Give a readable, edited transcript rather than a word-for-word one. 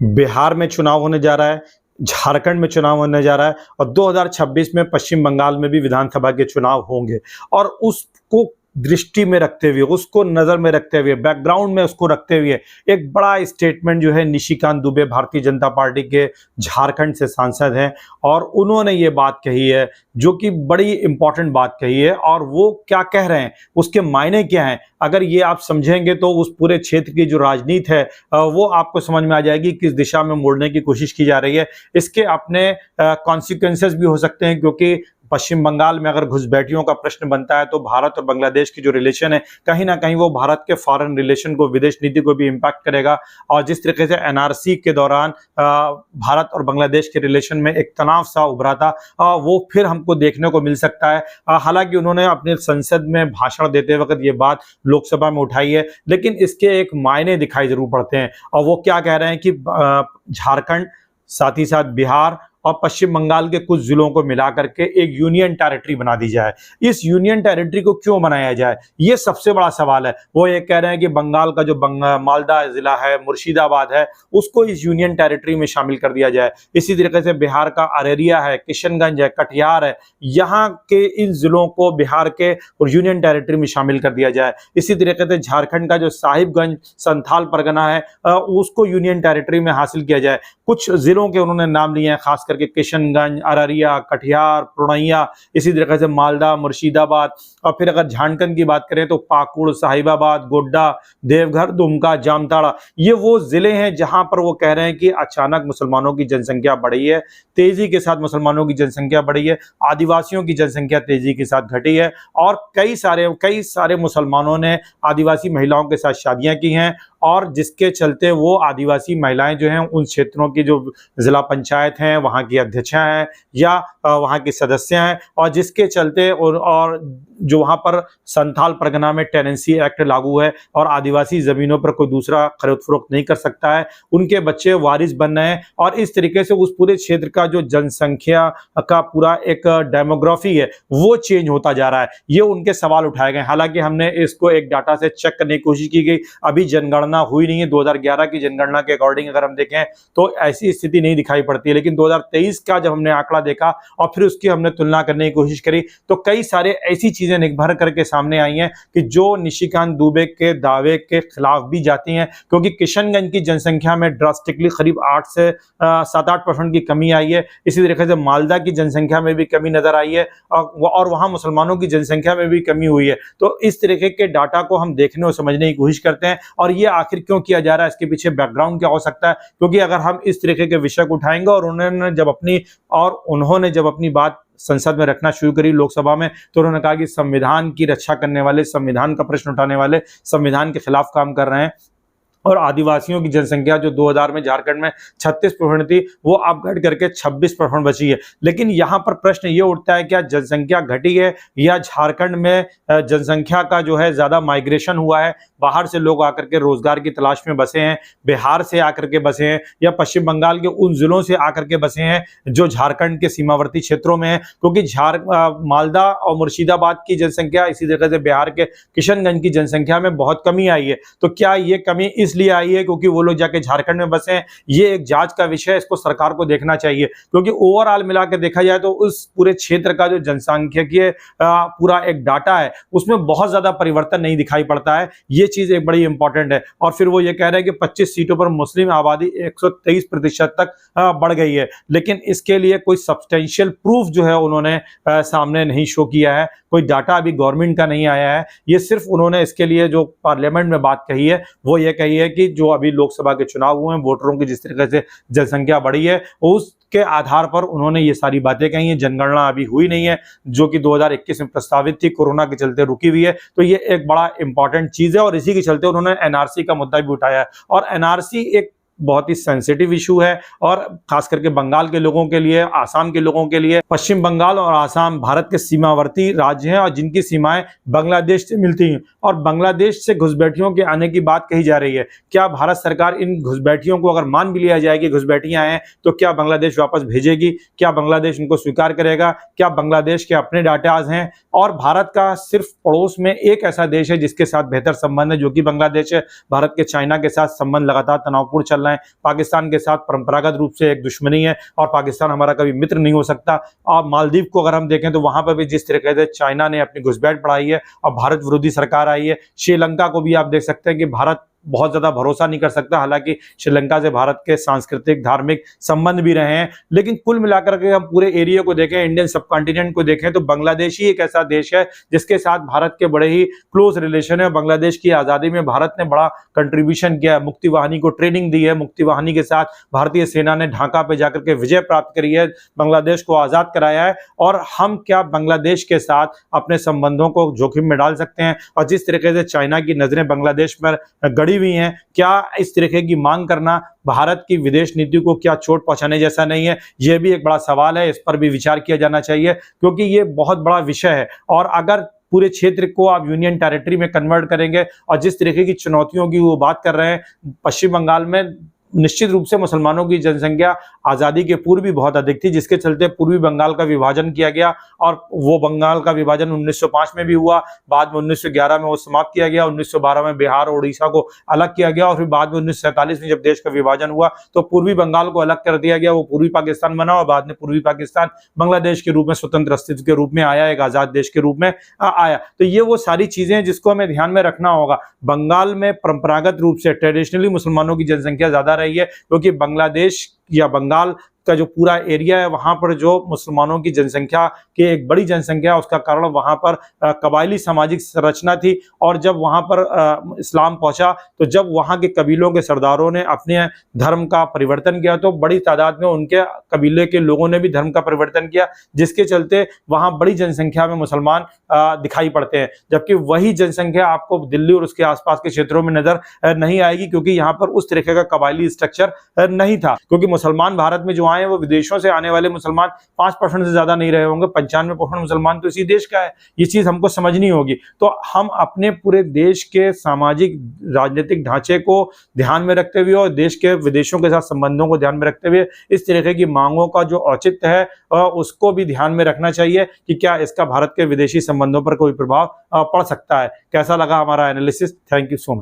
बिहार में चुनाव होने जा रहा है, झारखंड में चुनाव होने जा रहा है और 2026 में पश्चिम बंगाल में भी विधानसभा के चुनाव होंगे। और उसको दृष्टि में रखते हुए, उसको नजर में रखते हुए, बैकग्राउंड में उसको रखते हुए एक बड़ा स्टेटमेंट जो है निशिकांत दुबे भारतीय जनता पार्टी के झारखंड से सांसद हैं और उन्होंने ये बात कही है जो कि बड़ी इंपॉर्टेंट बात कही है। और वो क्या कह रहे हैं, उसके मायने क्या हैं, अगर ये आप समझेंगे तो उस पूरे क्षेत्र की जो राजनीति है वो आपको समझ में आ जाएगी किस दिशा में मोड़ने की कोशिश की जा रही है। इसके अपने कॉन्सिक्वेंसेस भी हो सकते हैं, क्योंकि पश्चिम बंगाल में अगर घुसपैठियों का प्रश्न बनता है तो भारत और बांग्लादेश की जो रिलेशन है कहीं ना कहीं वो भारत के फॉरेन रिलेशन को, विदेश नीति को भी इम्पैक्ट करेगा। और जिस तरीके से एनआरसी के दौरान भारत और बांग्लादेश के रिलेशन में एक तनाव सा उभरा था, वो फिर हमको देखने को मिल सकता है। हालांकि उन्होंने अपने संसद में भाषण देते वक्त ये बात लोकसभा में उठाई है, लेकिन इसके एक मायने दिखाई जरूर पड़ते हैं। और वो क्या कह रहे हैं कि झारखंड, साथ ही साथ बिहार और पश्चिम बंगाल के कुछ जिलों को मिलाकर के एक यूनियन टेरिटरी बना दी जाए। इस यूनियन टेरिटरी को क्यों बनाया जाए, ये सबसे बड़ा सवाल है। वो ये कह रहे हैं कि बंगाल का जो मालदा जिला है, मुर्शिदाबाद है, उसको इस यूनियन टेरिटरी में शामिल कर दिया जाए। इसी तरीके से बिहार का अररिया है, किशनगंज है, कटिहार है, यहाँ के इन जिलों को बिहार के और यूनियन टेरिटरी में शामिल कर दिया जाए। इसी तरीके से झारखंड का जो साहिबगंज संथाल परगना है उसको यूनियन टेरिटरी में हासिल किया जाए। कुछ जिलों के उन्होंने नाम लिए हैं, खास करके किशनगंज, अररिया, कटिहार, पूर्णिया, इसी तरीके से मालदा, मुर्शिदाबाद। और फिर अगर झारखंड की बात करें तो पाकुड़, साहिबाबाद, गोड्डा, देवघर, दुमका, जामताड़ा, ये वो जिले हैं जहां पर वो कह रहे हैं कि अचानक मुसलमानों की जनसंख्या बढ़ी है, तेजी के साथ मुसलमानों की जनसंख्या बढ़ी है, आदिवासियों की जनसंख्या तेजी के साथ घटी है और कई सारे मुसलमानों ने आदिवासी महिलाओं के साथ शादियां की हैं। और जिसके चलते वो आदिवासी महिलाएं जो हैं उन क्षेत्रों की जो जिला पंचायत हैं, वहाँ की अध्यक्षा हैं या वहाँ की सदस्य हैं, और जिसके चलते और जो वहाँ पर संथाल परगना में टेनेंसी एक्ट लागू है और आदिवासी जमीनों पर कोई दूसरा खरीद फरोख्त नहीं कर सकता है, उनके बच्चे वारिस बन रहे हैं। और इस तरीके से उस पूरे क्षेत्र का जो जनसंख्या का पूरा एक डेमोग्राफी है वो चेंज होता जा रहा है। ये उनके सवाल उठाए गए। हालांकि हमने इसको एक डाटा से चेक करने की कोशिश की गई, अभी जनगणना हुई नहीं है। 2011 की जनगणना के अकॉर्डिंग अगर हम देखें तो ऐसी स्थिति नहीं दिखाई पड़ती है, लेकिन 2023 का जब हमने आंकड़ा देखा और फिर उसकी हमने तुलना करने की कोशिश करी तो कई सारे ऐसी चीजें निभर करके सामने आई हैं कि जो निशिकांत दुबे के दावे के खिलाफ भी जाती हैं। क्योंकि किशनगंज की जनसंख्या में ड्रास्टिकली करीब 8 से 7-8% की कमी आई है। इसी तरीके से मालदा की जनसंख्या में भी कमी नजर आई है और वहां मुसलमानों की जनसंख्या में भी कमी हुई है। तो इस तरीके के डाटा को हम देखने और समझने की कोशिश करते हैं। और ये आखिर क्यों किया जा रहा है, इसके पीछे बैकग्राउंड क्या हो सकता है, क्योंकि अगर हम इस तरीके के विषय को उठाएंगे और उन्होंने जब अपनी बात संसद में रखना शुरू करी, लोकसभा में, तो उन्होंने कहा कि संविधान की रक्षा करने वाले, संविधान का प्रश्न उठाने वाले संविधान के खिलाफ काम कर रहे हैं। और आदिवासियों की जनसंख्या जो 2000 में झारखंड में 36% थी वो अब घट करके 26% बची है। लेकिन यहाँ पर प्रश्न ये उठता है, क्या जनसंख्या घटी है या झारखंड में जनसंख्या का जो है ज्यादा माइग्रेशन हुआ है, बाहर से लोग आकर के रोजगार की तलाश में बसे हैं, बिहार से आकर के बसे हैं या पश्चिम बंगाल के उन जिलों से आकर के बसे हैं जो झारखंड के सीमावर्ती क्षेत्रों में है। क्योंकि मालदा और मुर्शिदाबाद की जनसंख्या, इसी तरीके से बिहार के किशनगंज की जनसंख्या में बहुत कमी आई है। तो क्या ये कमी इसलिए आई है क्योंकि वो लोग जाके झारखंड में बसे हैं? ये एक जांच का विषय है, इसको सरकार को देखना चाहिए। क्योंकि ओवरऑल मिलाकर देखा जाए तो उस पूरे क्षेत्र का जो जनसांख्यिकीय पूरा एक डाटा है उसमें बहुत ज्यादा परिवर्तन नहीं दिखाई पड़ता है। ये चीज एक बड़ी इंपॉर्टेंट है। और फिर वो ये कह रहे हैं कि 25 सीटों पर मुस्लिम आबादी 123% तक बढ़ गई है, लेकिन इसके लिए कोई सब्सटेंशियल प्रूफ जो है उन्होंने सामने नहीं शो किया है। कोई डाटा अभी गवर्नमेंट का नहीं आया है। ये सिर्फ उन्होंने इसके लिए जो पार्लियामेंट में बात कही है वो ये कही है कि जो अभी लोकसभा के चुनाव हुए हैं, वोटरों की जिस तरीके से जनसंख्या बढ़ी है उसके आधार पर उन्होंने ये सारी बातें कही हैं। जनगणना अभी हुई नहीं है जो कि 2021 में प्रस्तावित थी, कोरोना के चलते रुकी हुई है। तो ये एक बड़ा इंपॉर्टेंट चीज है और इसी के चलते उन्होंने एनआरसी का मुद्दा भी उठाया है। और एनआरसी एक बहुत ही सेंसिटिव इशू है और खास करके बंगाल के लोगों के लिए, आसाम के लोगों के लिए। पश्चिम बंगाल और आसाम भारत के सीमावर्ती राज्य हैं और जिनकी सीमाएं बांग्लादेश से मिलती हैं और बांग्लादेश से घुसपैठियों के आने की बात कही जा रही है। क्या भारत सरकार इन घुसपैठियों को अगर मान भी लिया जाए कि घुसपैठियां हैं तो क्या बांग्लादेश वापस भेजेगी? क्या बांग्लादेश इनको स्वीकार करेगा? क्या बांग्लादेश के अपने डाटाज हैं? और भारत का सिर्फ पड़ोस में एक ऐसा देश है जिसके साथ बेहतर संबंध है जो कि बांग्लादेश है। भारत के चाइना के साथ संबंध लगातार तनावपूर्ण चल रहे हैं। रहे हैं। पाकिस्तान के साथ परंपरागत रूप से एक दुश्मनी है और पाकिस्तान हमारा कभी मित्र नहीं हो सकता। और मालदीव को अगर हम देखें तो वहां पर भी जिस तरीके से चाइना ने अपनी घुसपैठ बढ़ाई है और भारत विरोधी सरकार आई है। श्रीलंका को भी आप देख सकते हैं कि भारत बहुत ज्यादा भरोसा नहीं कर सकता, हालांकि श्रीलंका से भारत के सांस्कृतिक धार्मिक संबंध भी रहे हैं। लेकिन कुल मिलाकर के हम पूरे एरिया को देखें, इंडियन सब कॉन्टिनेंट को देखें, तो बांग्लादेश ही एक ऐसा देश है जिसके साथ भारत के बड़े ही क्लोज रिलेशन है। बांग्लादेश की आजादी में भारत ने बड़ा कंट्रीब्यूशन किया है, मुक्ति वाहिनी को ट्रेनिंग दी है, मुक्ति वाहिनी के साथ भारतीय सेना ने ढाका पे जाकर के विजय प्राप्त करी है, बांग्लादेश को आजाद कराया है। और हम क्या बांग्लादेश के साथ अपने संबंधों को जोखिम में डाल सकते हैं? और जिस तरीके से चाइना की नजरें बांग्लादेश पर गड़ी हुई हैं, क्या इस तरीके की मांग करना भारत की विदेश नीति को क्या चोट पहुंचाने जैसा नहीं है? यह भी एक बड़ा सवाल है, इस पर भी विचार किया जाना चाहिए, क्योंकि ये बहुत बड़ा विषय है। और अगर पूरे क्षेत्र को आप यूनियन टेरिटरी में कन्वर्ट करेंगे और जिस तरीके की चुनौतियों की वो बात कर रहे हैं, पश्चिम बंगाल में निश्चित रूप से मुसलमानों की जनसंख्या आज़ादी के पूर्व भी बहुत अधिक थी, जिसके चलते पूर्वी बंगाल का विभाजन किया गया। और वो बंगाल का विभाजन 1905 में भी हुआ, बाद में 1911 में वो समाप्त किया गया, 1912 में बिहार और उड़ीसा को अलग किया गया, और फिर बाद में 1947 में जब देश का विभाजन हुआ तो पूर्वी बंगाल को अलग कर दिया गया, वो पूर्वी पाकिस्तान बना और बाद में पूर्वी पाकिस्तान बांग्लादेश के रूप में स्वतंत्र अस्तित्व के रूप में आया, एक आज़ाद देश के रूप में आया। तो ये वो सारी चीज़ें हैं जिसको हमें ध्यान में रखना होगा। बंगाल में परंपरागत रूप से ट्रेडिशनली मुसलमानों की जनसंख्या ज़्यादा रही है, क्योंकि बांग्लादेश या बंगाल का जो पूरा एरिया है वहां पर जो मुसलमानों की जनसंख्या की एक बड़ी जनसंख्या, उसका कारण वहां पर कबायली सामाजिक संरचना थी। और जब वहां पर इस्लाम पहुंचा तो जब वहां के कबीलों के सरदारों ने अपने धर्म का परिवर्तन किया तो बड़ी तादाद में उनके कबीले के लोगों ने भी धर्म का परिवर्तन किया, जिसके चलते वहां बड़ी जनसंख्या में मुसलमान दिखाई पड़ते हैं। जबकि वही जनसंख्या आपको दिल्ली और उसके आसपास के क्षेत्रों में नजर नहीं आएगी, क्योंकि यहाँ पर उस तरीके का कबायली स्ट्रक्चर नहीं था। क्योंकि मुसलमान भारत में जो आए वो विदेशों से आने वाले मुसलमान 5% से ज्यादा नहीं रहे होंगे, 95% मुसलमान तो इसी देश का है। ये चीज हमको समझनी होगी। तो हम अपने पूरे देश के सामाजिक राजनीतिक ढांचे को ध्यान में रखते हुए और देश के विदेशों के साथ संबंधों को ध्यान में रखते हुए इस तरीके की मांगों का जो औचित्य है उसको भी ध्यान में रखना चाहिए कि क्या इसका भारत के विदेशी संबंधों पर कोई प्रभाव पड़ सकता है। कैसा लगा हमारा analysis? Thank you so much.